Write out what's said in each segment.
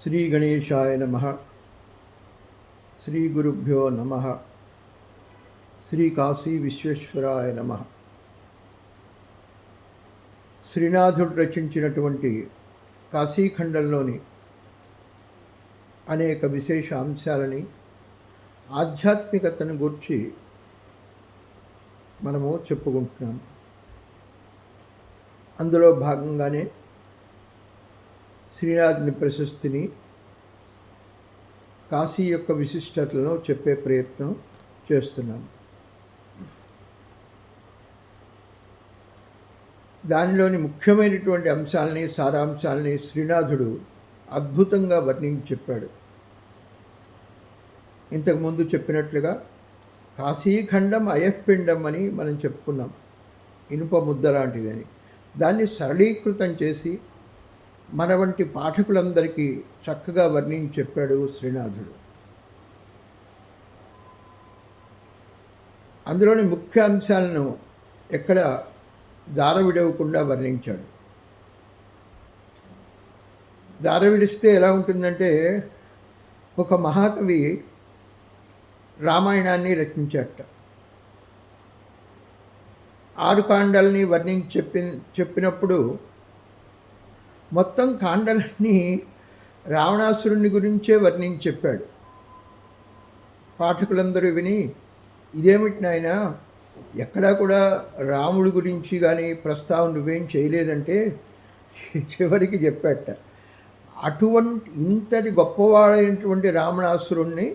శ్రీ గణేశాయ నమః. శ్రీ గురుభ్యో నమః. శ్రీ కాశీ విశ్వేశ్వరాయ నమః. శ్రీనాథుడు రచించినటువంటి కాశీఖండంలోని అనేక విశేష అంశాలని, ఆధ్యాత్మికతను గూర్చి మనము చెప్పుకుంటున్నాం. అందులో భాగంగానే శ్రీనాథుని ప్రశస్తిని, కాశీ యొక్క విశిష్టతలను చెప్పే ప్రయత్నం చేస్తున్నాం. దానిలోని ముఖ్యమైనటువంటి అంశాలని, సారాంశాలని శ్రీనాథుడు అద్భుతంగా వర్ణించి చెప్పాడు. ఇంతకుముందు చెప్పినట్లుగా కాశీఖండం అయఃపిండం అని మనం చెప్పుకున్నాం, ఇనుప ముద్ద లాంటిదని. దాన్ని సరళీకృతం చేసి మన వంటి పాఠకులందరికీ చక్కగా వర్ణించి చెప్పాడు శ్రీనాథుడు. అందులోని ముఖ్య అంశాలను ఎక్కడ దారవిడవకుండా వర్ణించాడు. దారవిడిస్తే ఎలా ఉంటుందంటే, ఒక మహాకవి రామాయణాన్ని రచించాట. 6 కాండాలని వర్ణించి చెప్పినప్పుడు మొత్తం కాండలన్నీ రావణాసురుని గురించే వర్ణించి చెప్పాడు. పాఠకులందరూ విని, ఇదేమిటి నాయనా, ఎక్కడా కూడా రాముడి గురించి కానీ ప్రస్తావన నువ్వేం చేయలేదంటే చివరికి చెప్పాట, ఇంతటి గొప్పవాడైనటువంటి రావణాసురుణ్ణి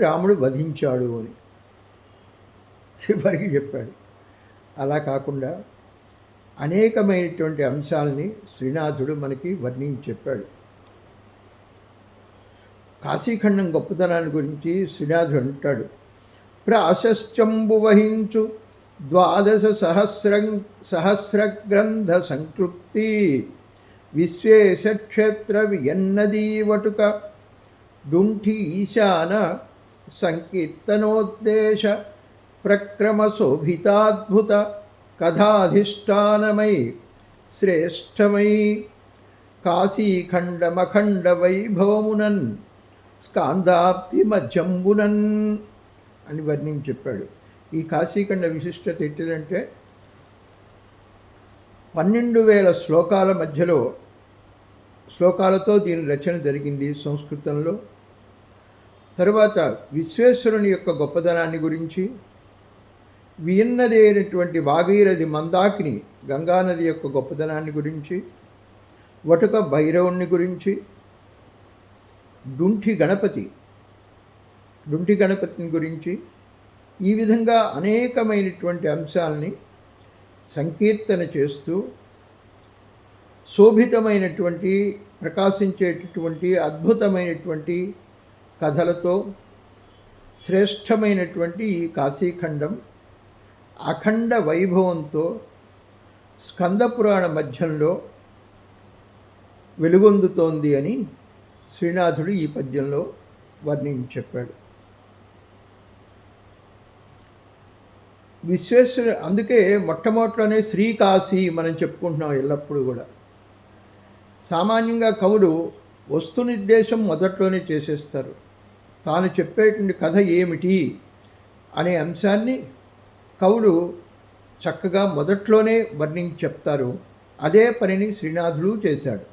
రాముడు వధించాడు అని చివరికి చెప్పాడు. అలా కాకుండా అనేకమైనటువంటి అంశాలని శ్రీనాథుడు మనకి వర్ణించి చెప్పాడు. కాశీఖండం గొప్పతనాన్ని గురించి శ్రీనాథుడు అంటాడు, ప్రాశస్త్యంబు వహించు 12 సహస్రగ్రంథ సంక్లుప్తి విశ్వేశక్షేత్ర వియన్నదీవటుక డుంఠి ఈశాన సంకీర్తనోద్దేశ ప్రక్రమ శోభితాద్భుత కథాధిష్టానమై శ్రేష్టమై కాశీఖండమఖండ వైభవమునన్ స్కాందాప్తి మధ్యంబునన్ అని వర్ణించి చెప్పాడు. ఈ కాశీఖండ విశిష్టత ఏంటిదంటే, 12,000 శ్లోకాల మధ్యలో శ్లోకాలతో దీని రచన జరిగింది సంస్కృతంలో. తరువాత విశ్వేశ్వరుని యొక్క గొప్పదనాన్ని గురించి, వియన్నది అయినటువంటి భాగీరథి మందాకిని గంగానది యొక్క గొప్పదనాన్ని గురించి, వటుక భైరవుని గురించి, డుంఠి గణపతిని గురించి, ఈ విధంగా అనేకమైనటువంటి అంశాలని సంకీర్తన చేస్తూ శోభితమైనటువంటి, ప్రకాశించేటటువంటి అద్భుతమైనటువంటి కథలతో శ్రేష్టమైనటువంటి ఈ కాశీఖండం అఖండ వైభవంతో స్కందపురాణ మధ్యంలో వెలుగొందుతోంది అని శ్రీనాథుడు ఈ పద్యంలో వర్ణించి చెప్పాడు. అందుకే మొట్టమొదటిలోనే శ్రీకాశీ మనం చెప్పుకుంటున్నాం ఎల్లప్పుడూ కూడా. సామాన్యంగా కవులు వస్తు నిర్దేశం మొదట్లోనే చేసేస్తారు. తాను చెప్పేటువంటి కథ ఏమిటి అనే అంశాన్ని కవులు చక్కగా మొదట్లోనే వర్ణించి చెప్తారు. అదే పనిని శ్రీనాథుడు చేశాడు.